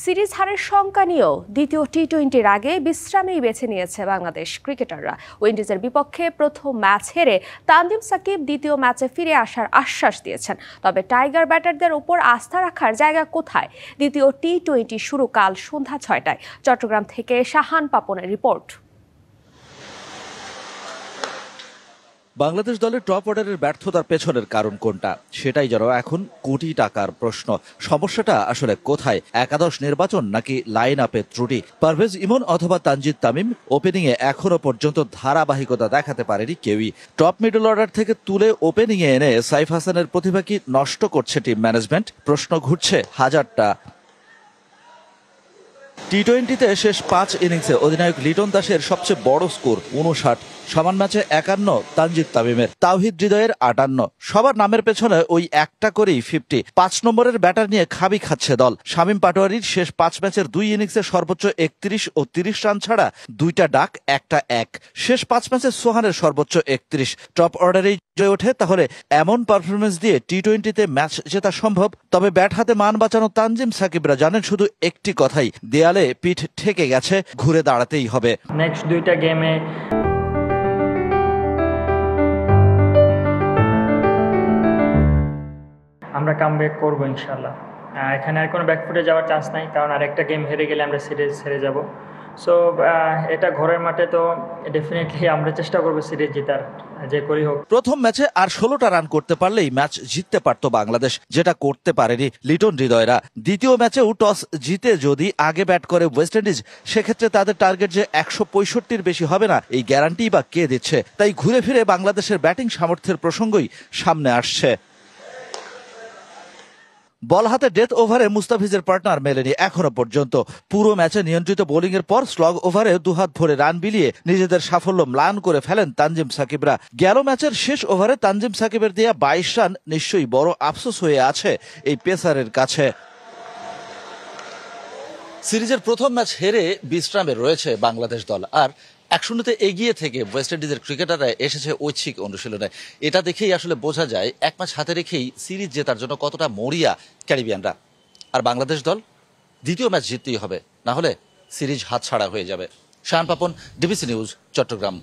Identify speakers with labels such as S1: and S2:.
S1: Series হারের শঙ্কা নিয়েও দ্বিতীয় টি-20-র আগে বিশ্রামেই বেছে নিয়েছে বাংলাদেশ ক্রিকেটাররা। উইন্ডিজের বিপক্ষে প্রথম ম্যাচ হেরে তানজিম সাকিব দ্বিতীয় ম্যাচে ফিরে আসার আশ্বাস দিয়েছেন। তবে টাইগার ব্যাটারদের উপর আস্থা রাখার জায়গা কোথায়? দ্বিতীয় টি-20 শুরু কাল সন্ধ্যা 6টায়। চট্টগ্রাম থেকে শাহান পাপনের রিপোর্ট।
S2: বাংলাদেশ দলের টপ অর্ডারের ব্যর্থতার পেছনের কারণ কোনটা, সেটাই যেন এখন কোটি টাকার প্রশ্ন। সমস্যাটা আসলে কোথায়? একাদশ নির্বাচন নাকি লাইন আপের ত্রুটি? পারভেজ ইমন অথবা তানজিদ তামিম ওপেনিংয়ে এখনো পর্যন্ত ধারাবাহিকতা দেখাতে পারেনি কেউই। টপ মিডল অর্ডার থেকে তুলে ওপেনিংয়ে এনে সাইফ হাসানের প্রতিভা কি নষ্ট করছে টিম ম্যানেজমেন্ট? প্রশ্ন ঘুরছে হাজারটা। টি-20তে শেষ 5 ইনিংসে অধিনায়ক লিটন দাসের সবচেয়ে বড় স্কোর 59, সমান ম্যাচে 51 তানজিদ তামিমের, তাওহিদ হৃদয়ের 58। সবার নামের পেছনে ওই একটা করেই 50। 5 নম্বরের ব্যাটার নিয়ে খাবি খাচ্ছে দল। শামীম পাটোয়ারির শেষ 5 ম্যাচের 2 ইনিংসে সর্বোচ্চ 31 ও 30 রান ছাড়া 2টা ডাক, একটা এক। শেষ 5 ম্যাচে সোহানের সর্বোচ্চ 31। টপ অর্ডারেই জয় ওঠে, তাহলে এমন পারফরমেন্স দিয়ে টি-20তে ম্যাচ জেতা সম্ভব? তবে ব্যাট হাতে মান বাঁচানো তানজিম সাকিবরা জানেন শুধু একটি কথাই, দেয়ালে পিঠ ঠেকে গেছে, ঘুরে দাঁড়াতেই হবে।
S3: নেক্সট 2টা গেমে আমরা কামব্যাক করবো ইনশাল্লাহ। এখানে আর কোনো ব্যাকফুটে যাওয়ার চান্স নাই, কারণ আরেকটা গেম হেরে গেলে আমরা সিরিজ হেরে যাব। সো এটা ঘরের মাঠে, তো ডেফিনেটলি আমরা চেষ্টা করবো সিরিজ জেতার, যে করি হোক।
S2: প্রথম ম্যাচে আর 16টা রান করতে পারলেই ম্যাচ জিততে পারত বাংলাদেশ, যেটা করতে পারেনি লিটন হৃদয়রা। দ্বিতীয় ম্যাচেও টস জিতে যদি আগে ব্যাট করে ওয়েস্ট ইন্ডিজ, সেক্ষেত্রে তাদের টার্গেট যে 165-র বেশি হবে না, এই গ্যারান্টি বা কে দিচ্ছে? তাই ঘুরে ফিরে বাংলাদেশের ব্যাটিং সামর্থ্যের প্রসঙ্গই সামনে আসছে। বল হাতে ডেথ ওভারে মুস্তাফিজের পার্টনার মেলেনি এখনো পর্যন্ত। পুরো ম্যাচে নিয়ন্ত্রিত বোলিং এর পর স্লগ ওভারে দুহাত ভরে রান বিলিয়ে নিজেদের সাফল্য ম্লান করে ফেলেন তানজিম সাকিবরা। গেল ম্যাচের শেষ ওভারে তানজিম সাকিবের দেয়া 22 রান নিশ্চয়ই বড় আফসোস হয়ে আছে এই পেসারের কাছে। সিরিজের প্রথম ম্যাচ হেরে বিশ্রামে রয়েছে বাংলাদেশ দল, আর 1-0-তে এগিয়ে থেকে ওয়েস্ট ইন্ডিজের ক্রিকেটাররা এসেছে ঐচ্ছিক অনুশীলনে। এটা দেখেই আসলে বোঝা যায় এক ম্যাচ হাতে রেখেই সিরিজ জেতার জন্য কতটা মরিয়া ক্যারিবিয়ানরা। আর বাংলাদেশ দল দ্বিতীয় ম্যাচ জিততেই হবে, না হলে সিরিজ হাতছাড়া হয়ে যাবে। Shahan Papan, DBC news, Chittagong.